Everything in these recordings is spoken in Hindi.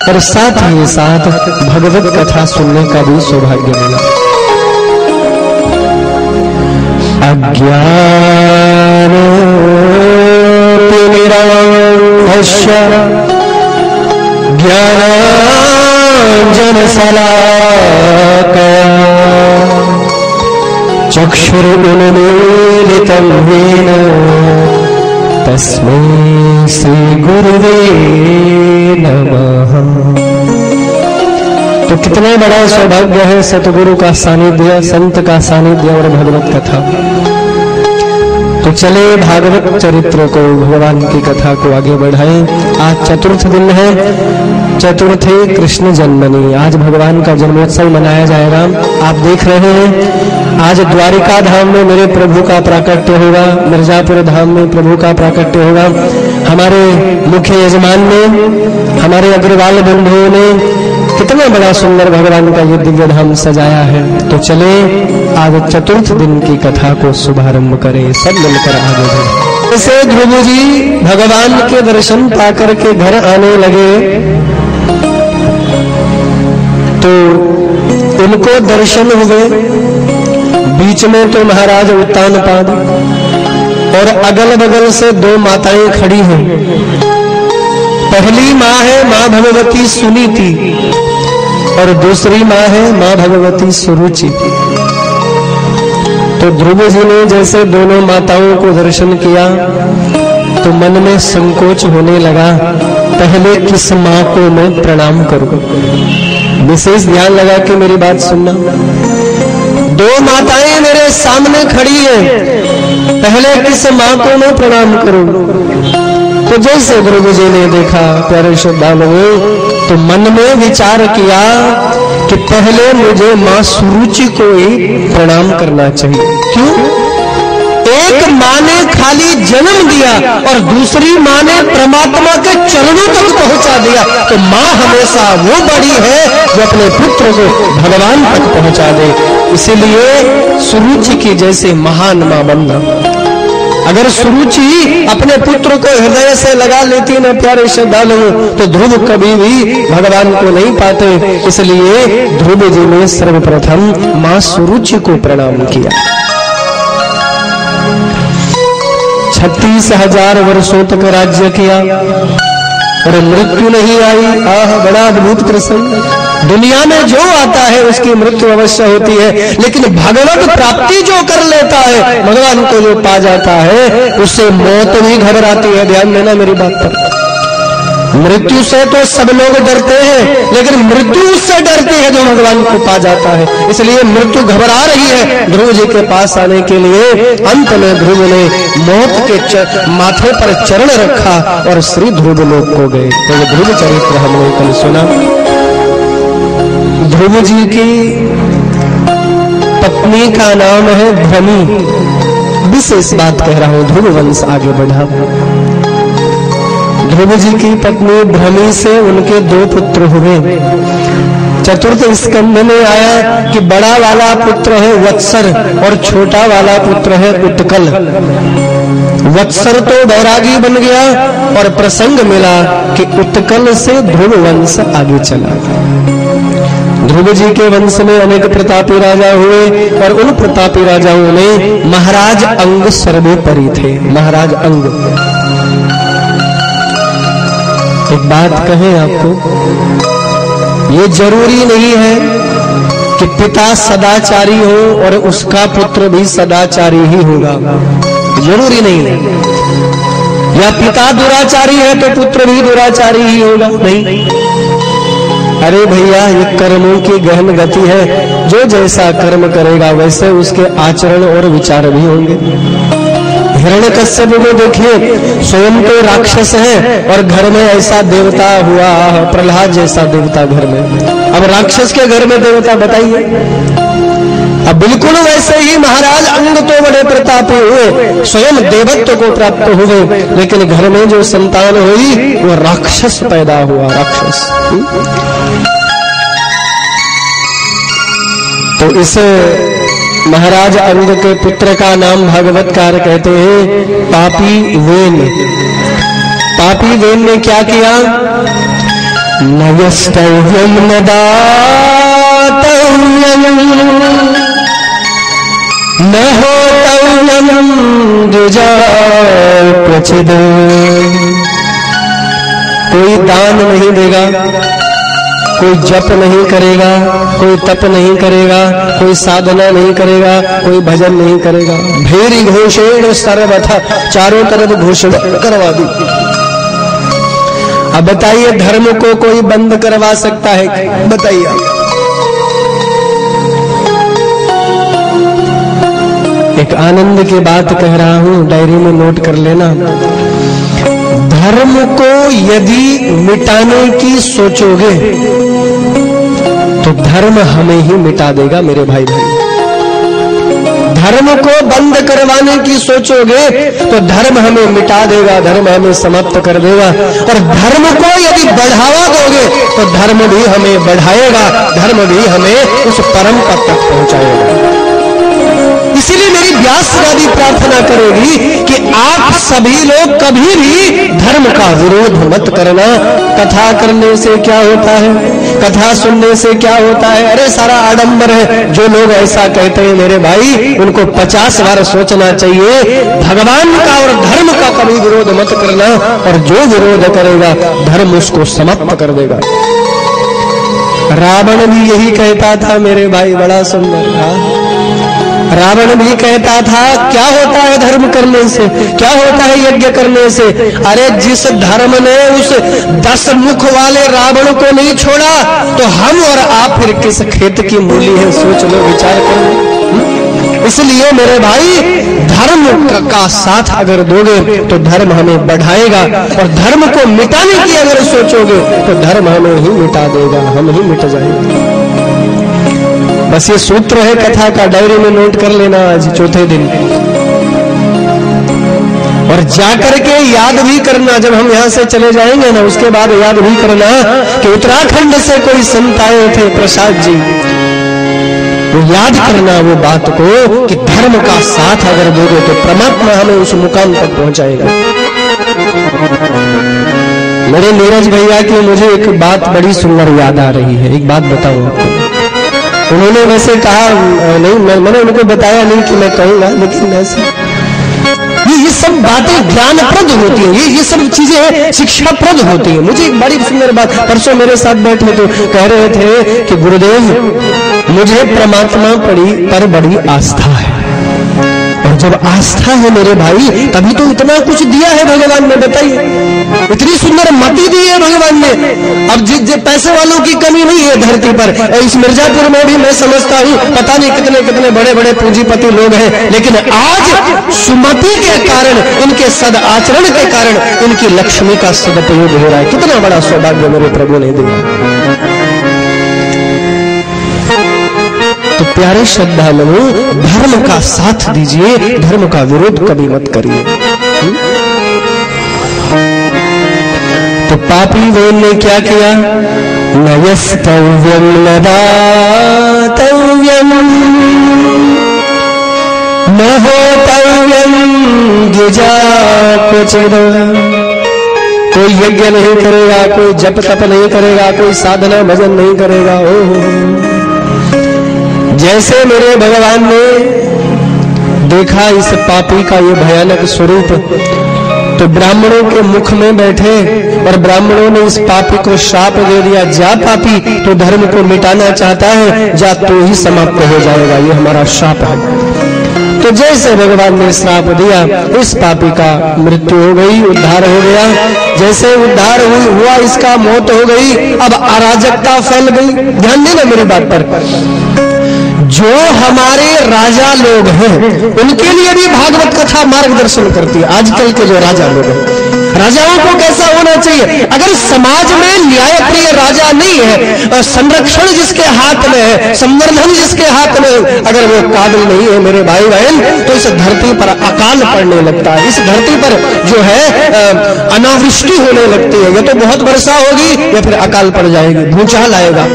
और साथ ही साथ भगवत कथा सुनने का भी सौभाग्य मिला। अज्ञान तिमिरांधस्य ज्ञानांजन शलाकया चक्षुरुन्मीलितं येन तस्मै श्री गुरुवे नमः। तो कितना बड़ा सौभाग्य है सतगुरु का सानिध्य, संत का सानिध्य और भगवत कथा। तो चले भागवत चरित्र को, भगवान की कथा को आगे बढ़ाएं। आज चतुर्थ दिन है, चतुर्थी कृष्ण जन्मनी। आज भगवान का जन्मोत्सव मनाया जाएगा। आप देख रहे हैं आज द्वारिका धाम में मेरे प्रभु का प्राकट्य होगा, मिर्जापुर धाम में प्रभु का प्राकट्य होगा। हमारे मुख्य यजमान ने, हमारे अग्रवाल बंधुओं ने कितना बड़ा सुंदर भगवान का ये दिव्य धाम सजाया है। तो चले आज चतुर्थ दिन की कथा को शुभारंभ करें, सब मिलकर आगे बढ़ें। जैसे ध्रुव जी भगवान के दर्शन पाकर के घर आने लगे तो उनको दर्शन हुए। बीच में तो महाराज उत्तानपाद और अगल बगल से दो माताएं खड़ी हैं। पहली माँ है माँ भगवती सुनीति और दूसरी माँ है माँ भगवती सुरुचि। तो ध्रुव जी ने जैसे दोनों माताओं को दर्शन किया तो मन में संकोच होने लगा, पहले किस माँ को मैं प्रणाम करूं। विशेष ध्यान लगा के मेरी बात सुनना। दो माताएं मेरे सामने खड़ी हैं, पहले किस माँ को मैं प्रणाम करूं। तो जैसे ध्रुव जी ने देखा प्यारे श्रद्धालुओं, तो मन में विचार किया कि पहले मुझे माँ सुरुचि को ही प्रणाम करना चाहिए। क्यों? एक माँ ने खाली जन्म दिया और दूसरी माँ ने परमात्मा के चरणों तक पहुंचा दिया। तो माँ हमेशा वो बड़ी है जो अपने पुत्र को भगवान तक पहुंचा दे। इसीलिए सुरुचि की जैसे महान माँ बनना। अगर सुरुचि अपने पुत्र को हृदय से लगा लेती न प्यारे श्रद्धालुओं, तो ध्रुव कभी भी भगवान को नहीं पाते। इसलिए ध्रुव जी ने सर्वप्रथम माँ सुरुचि को प्रणाम किया। 36,000 वर्षों तक राज्य किया और मृत्यु नहीं आई। आह, बड़ा अद्भुत प्रसंग। दुनिया में जो आता है उसकी मृत्यु अवश्य होती है, लेकिन भगवत प्राप्ति जो कर लेता है, भगवान को जो पा जाता है, उससे मौत भी घबराती है। ध्यान देना मेरी बात पर। मृत्यु से तो सब लोग डरते हैं, लेकिन मृत्यु उससे डरती है जो भगवान को पा जाता है। इसलिए मृत्यु घबरा रही है ध्रुव जी के पास आने के लिए। अंत में ध्रुव ने मौत के माथे पर चरण रखा और श्री ध्रुव लोक को गए। तो ध्रुव चरित्र हमने कल सुना। ध्रुव जी की पत्नी का नाम है भ्रमी। विशेष बात कह रहा हूं, ध्रुव वंश आगे बढ़ा। ध्रुव जी की पत्नी भ्रमी से उनके 2 पुत्र हुए। चतुर्थ स्कंध में आया कि बड़ा वाला पुत्र है वत्सर और छोटा वाला पुत्र है उत्कल। वत्सर तो बैरागी बन गया और प्रसंग मिला कि उत्कल से ध्रुव वंश आगे चला। ध्रुव जी के वंश में अनेक प्रतापी राजा हुए और उन प्रतापी राजाओं में महाराज अंग सर्वोपरि थे। महाराज अंग, एक बात कहें आपको, ये जरूरी नहीं है कि पिता सदाचारी हो और उसका पुत्र भी सदाचारी ही होगा। जरूरी नहीं है। या पिता दुराचारी है तो पुत्र भी दुराचारी ही होगा, नहीं। अरे भैया, ये कर्मों की गहन गति है। जो जैसा कर्म करेगा वैसे उसके आचरण और विचार भी होंगे। हिरण्यकश्यप को देखिए, स्वयं तो राक्षस है और घर में ऐसा देवता हुआ, प्रहलाद जैसा देवता घर में। अब राक्षस के घर में देवता, बताइए। अब बिल्कुल वैसे ही महाराज अंग तो बड़े प्रतापी हुए, स्वयं देवत्व को प्राप्त हुए, लेकिन घर में जो संतान हुई वो राक्षस पैदा हुआ, राक्षस। तो इस महाराज अंग के पुत्र का नाम भागवतकार कहते हैं पापी वेन। पापी वेन ने क्या किया? न यस्तव्यं न दातव्यं न होतव्यं द्विजा क्वचिद। कोई दान नहीं देगा, कोई जप नहीं करेगा, कोई तप नहीं करेगा, कोई साधना नहीं करेगा, कोई भजन नहीं करेगा। भैरी घोषेण सर्वथा, चारों तरफ घोषणा करवा दी। अब बताइए धर्म को कोई बंद करवा सकता है? बताइए। एक आनंद की बात कह रहा हूं, डायरी में नोट कर लेना। धर्म को यदि मिटाने की सोचोगे तो धर्म हमें ही मिटा देगा मेरे भाई भाई। धर्म को बंद करवाने की सोचोगे तो धर्म हमें मिटा देगा, धर्म हमें समाप्त कर देगा। और धर्म को यदि बढ़ावा दोगे तो धर्म भी हमें बढ़ाएगा, धर्म भी हमें उस परम पद तक पहुंचाएगा। इसीलिए मेरी व्यास रानी प्रार्थना करेगी कि आप सभी लोग कभी भी धर्म का विरोध मत करना। कथा करने से क्या होता है, कथा सुनने से क्या होता है? अरे सारा आडंबर है। जो लोग ऐसा कहते हैं मेरे भाई, उनको 50 बार सोचना चाहिए। भगवान का और धर्म का कभी विरोध मत करना, और जो विरोध करेगा धर्म उसको समाप्त कर देगा। रावण भी यही कहता था मेरे भाई, बड़ा सुंदर था। रावण भी कहता था क्या होता है धर्म करने से, क्या होता है यज्ञ करने से? अरे जिस धर्म ने उस 10 मुख वाले रावण को नहीं छोड़ा, तो हम और आप फिर किस खेत की मूली है? सोच लो, विचार करो। इसलिए मेरे भाई, धर्म का साथ अगर दोगे तो धर्म हमें बढ़ाएगा, और धर्म को मिटाने की अगर सोचोगे तो धर्म हमें ही मिटा देगा, हम ही मिट जाएंगे। बस ये सूत्र है कथा का, डायरी में नोट कर लेना आज चौथे दिन। और जाकर के याद भी करना, जब हम यहाँ से चले जाएंगे ना, उसके बाद याद भी करना कि उत्तराखंड से कोई संत आए थे, प्रसाद जी। वो याद करना वो बात को कि धर्म का साथ अगर दोगे तो परमात्मा हमें उस मुकाम तक पहुंचाएगा। मेरे नीरज भैया की मुझे एक बात बड़ी सुंदर याद आ रही है, एक बात बताऊं आपको। उन्होंने वैसे कहा नहीं, मैंने उनको बताया नहीं कि मैं कहूंगा, लेकिन ऐसे ये सब बातें ज्ञानप्रद होती है, ये सब चीजें शिक्षाप्रद होती है। मुझे एक बड़ी सुंदर बात, परसों मेरे साथ बैठे तो कह रहे थे कि गुरुदेव मुझे परमात्मा पर बड़ी आस्था है। और जब आस्था है मेरे भाई, तभी तो इतना कुछ दिया है भगवान ने। बताइए, इतनी सुंदर मति दी है भगवान ने। अब जिस पैसे वालों की कमी नहीं है धरती पर। इस मिर्जापुर में भी मैं समझता हूँ पता नहीं कितने कितने बड़े बड़े पूंजीपति लोग हैं, लेकिन आज सुमति के कारण, इनके सद आचरण के कारण इनकी लक्ष्मी का सदुपयोग हो रहा है। कितना बड़ा सौभाग्य मेरे प्रभु ने दिया। तो प्यारे श्रद्धालुओं, धर्म का साथ दीजिए, धर्म का विरोध कभी मत करिए। तो पापी वेन ने क्या किया? न यस्तव्यं न दातव्यं न होतव्यं द्विजा क्वचिद। कोई यज्ञ नहीं करेगा, कोई जप तप नहीं करेगा, कोई साधना भजन नहीं करेगा। ओह, जैसे मेरे भगवान ने देखा इस पापी का ये भयानक स्वरूप, तो ब्राह्मणों के मुख में बैठे और ब्राह्मणों ने इस पापी को श्राप दे दिया, जा पापी, तो धर्म को मिटाना चाहता है, जा तो ही समाप्त हो जाएगा, ये हमारा श्राप है। तो जैसे भगवान ने श्राप दिया, इस पापी का मृत्यु हो गई, उद्धार हो गया। जैसे उद्धार हुआ, इसका मौत हो गई। अब अराजकता फैल गई। ध्यान देना मेरी बात पर। जो हमारे राजा लोग हैं उनके लिए भी भागवत कथा मार्गदर्शन करती है। आजकल के जो राजा लोग हैं, राजाओं को कैसा होना चाहिए? अगर समाज में न्याय प्रिय राजा नहीं है, संरक्षण जिसके हाथ में है, संवर्धन जिसके हाथ में, अगर वो काबिल नहीं है मेरे भाई बहन, तो इस धरती पर अकाल पड़ने लगता है। इस धरती पर जो है अनावृष्टि होने लगती है। या तो बहुत वर्षा होगी या फिर अकाल पड़ जाएगी, भूचाल आएगा।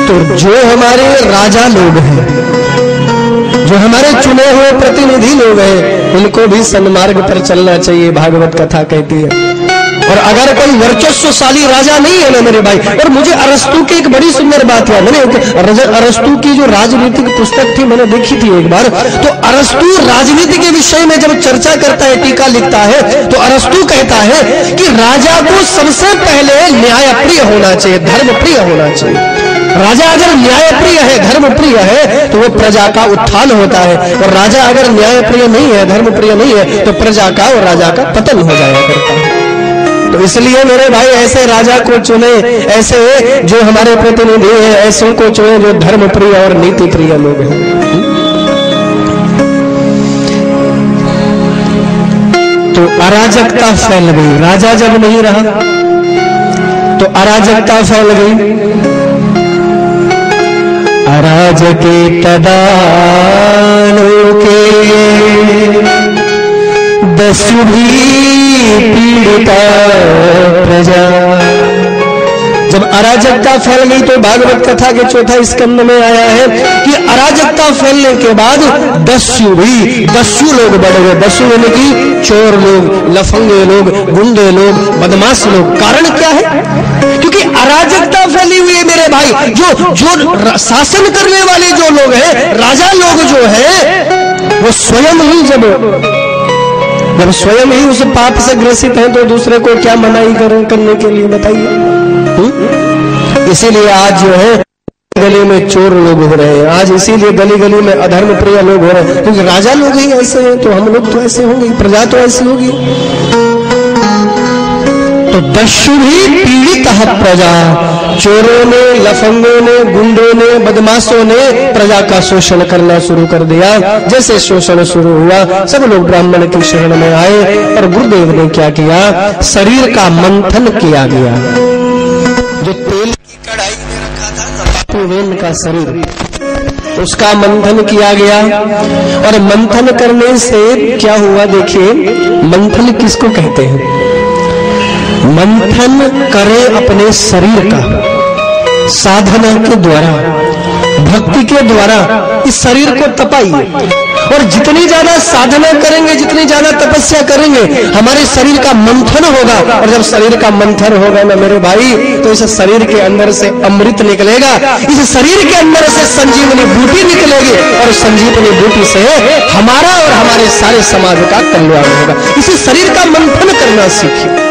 तो जो हमारे राजा लोग हैं, जो हमारे चुने हुए प्रतिनिधि लोग हैं, उनको भी सन्मार्ग पर चलना चाहिए, भागवत कथा कहती है। और अगर कोई वर्चस्वशाली राजा नहीं है ना मेरे भाई, और मुझे अरस्तु की एक बड़ी सुंदर बात है, मैंने अरस्तु की जो राजनीतिक पुस्तक थी मैंने देखी थी एक बार, तो अरस्तु राजनीति के विषय में जब चर्चा करता है, टीका लिखता है, तो अरस्तु कहता है कि राजा को सबसे पहले न्यायप्रिय होना चाहिए, धर्मप्रिय होना चाहिए। राजा अगर न्यायप्रिय है, धर्मप्रिय है, तो वो प्रजा का उत्थान होता है, और राजा अगर न्यायप्रिय नहीं है, धर्मप्रिय नहीं है, तो प्रजा का और राजा का पतन हो जाया करता है। तो इसलिए मेरे भाई ऐसे राजा को चुने, ऐसे जो हमारे प्रतिनिधि हैं, ऐसों को चुने जो धर्मप्रिय और नीति प्रिय लोग हैं। तो अराजकता फैल गई, राजा जब नहीं रहा तो अराजकता फैल गई। अराजके तदा लोके दस्यु पीड़िता प्रजा। जब अराजकता फैल गई तो भागवत कथा के चौथा स्कंद में आया है कि अराजकता फैलने के बाद दस्यु लोग बढ़ गए। दस्यु यानी कि चोर लोग, लफंगे लोग, गुंडे लोग, बदमाश लोग। कारण क्या है? क्योंकि अराजकता फैली हुई है मेरे भाई। जो शासन करने वाले जो लोग हैं, राजा लोग जो है, वो स्वयं ही जब स्वयं ही उस पाप से ग्रसित है तो दूसरे को क्या मनाही करने के लिए, बताइए। इसीलिए आज जो है गली में चोर लोग हो रहे हैं, आज इसीलिए गली गली में अधर्म प्रिय लोग हो रहे हैं, क्योंकि राजा लोग ही ऐसे हैं, तो हम लोग तो ऐसे होंगे, प्रजा तो ऐसी होगी। तो दस्यु ही पीड़ित प्रजा, चोरों ने, लफंगों ने, गुंडों ने, बदमाशों ने प्रजा का शोषण करना शुरू कर दिया। जैसे शोषण शुरू हुआ, सब लोग ब्राह्मण की शरण में आए और गुरुदेव ने क्या किया, शरीर का मंथन किया गया। जो तेल की कढ़ाई में रखा था ना पापुवेन का शरीर, उसका मंथन किया गया। और मंथन करने से क्या हुआ, देखिए मंथन किसको कहते हैं? मंथन करे अपने शरीर का साधना के द्वारा, भक्ति के द्वारा इस शरीर को तपाइए। और जितनी ज्यादा साधना करेंगे, जितनी ज्यादा तपस्या करेंगे, हमारे शरीर का मंथन होगा। और जब शरीर का मंथन होगा ना मेरे भाई, तो इस शरीर के अंदर से अमृत निकलेगा, इस शरीर के अंदर से संजीवनी बूटी निकलेगी, और संजीवनी बूटी से हमारा और हमारे सारे समाज का कल्याण होगा। इसी शरीर का मंथन करना सीखिए।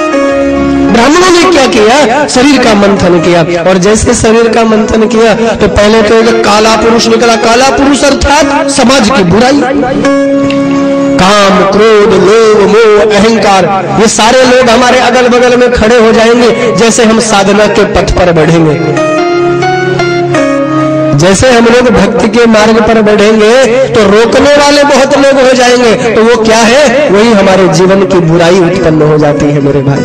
ब्राह्मणों ने क्या किया, शरीर का मंथन किया। और जैसे शरीर का मंथन किया तो पहले तो एक काला पुरुष निकला। काला पुरुष अर्थात समाज की बुराई, काम, क्रोध, लोभ, मोह, अहंकार, ये सारे लोग हमारे अगल बगल में खड़े हो जाएंगे। जैसे हम साधना के पथ पर बढ़ेंगे, जैसे हम लोग भक्ति के मार्ग पर बढ़ेंगे, तो रोकने वाले बहुत लोग हो जाएंगे। तो वो क्या है, वही हमारे जीवन की बुराई उत्पन्न हो जाती है मेरे भाई,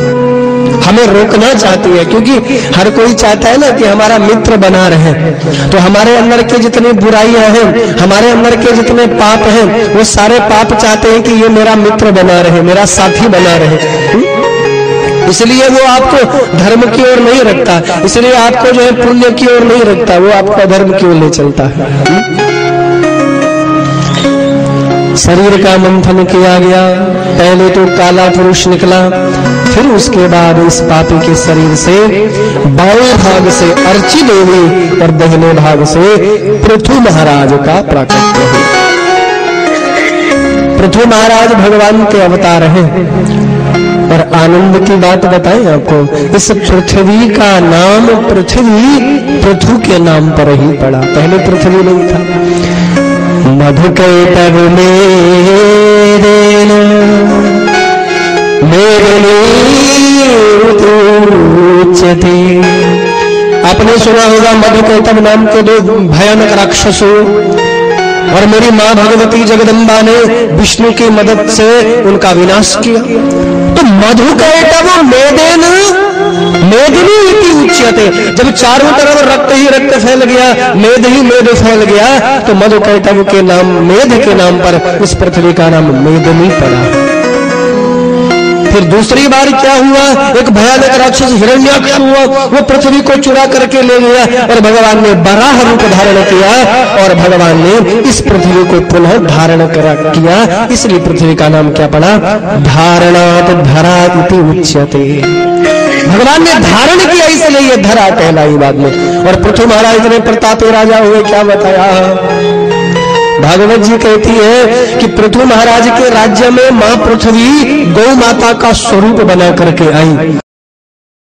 हमें रोकना चाहती है। क्योंकि हर कोई चाहता है ना कि हमारा मित्र बना रहे। तो हमारे अंदर के जितनी बुराइयां हैं, हमारे अंदर के जितने पाप हैं, वो सारे पाप चाहते हैं कि ये मेरा मित्र बना रहे, मेरा साथी बना रहे। इसलिए वो आपको धर्म की ओर नहीं रखता, इसलिए आपको जो है पुण्य की ओर नहीं रखता, वो आपका धर्म की ओर ले चलता है। शरीर का मंथन किया गया। पहले तो काला पुरुष निकला, फिर उसके बाद इस पापी के शरीर से बाएं भाग से अर्ची देवी और दाहिने भाग से पृथु महाराज का प्राकट्य हुआ। पृथु महाराज भगवान के अवतार हैं। और आनंद की बात बताएं आपको, इस पृथ्वी का नाम पृथु के नाम पर ही पड़ा, पहले पृथ्वी नहीं था। मधुकैटभ मेदिनीच्यते। आपने सुना होगा मधुकैटभ नाम के दो भयानक राक्षसों, और मेरी मां भगवती जगदम्बा ने विष्णु की मदद से उनका विनाश किया। तो मधुकैटभ मेदिनी इति उच्यते। जब चारों तरफ रक्त ही रक्त फैल गया, मेद ही मेद फैल गया, तो मधुकैटभ के नाम, मेद के नाम पर इस पृथ्वी का नाम मेदिनी पड़ा। फिर दूसरी बार क्या हुआ, एक भयानक राक्षस हिरण्याक्ष हुआ, वो पृथ्वी को चुरा करके ले गया और भगवान ने बराह रूप धारण किया और भगवान ने इस पृथ्वी को पुनः धारण किया। इसलिए पृथ्वी का नाम क्या पड़ा, धारणात धरा इति उच्यते। भगवान ने धारण किया इसलिए ये धरा कहलाई बाद में। और पृथु महाराज इतने प्रतापी राजा हुए, क्या बताया। भागवत जी कहती है कि पृथु महाराज के राज्य में मां पृथ्वी गौ माता का स्वरूप बना करके आई।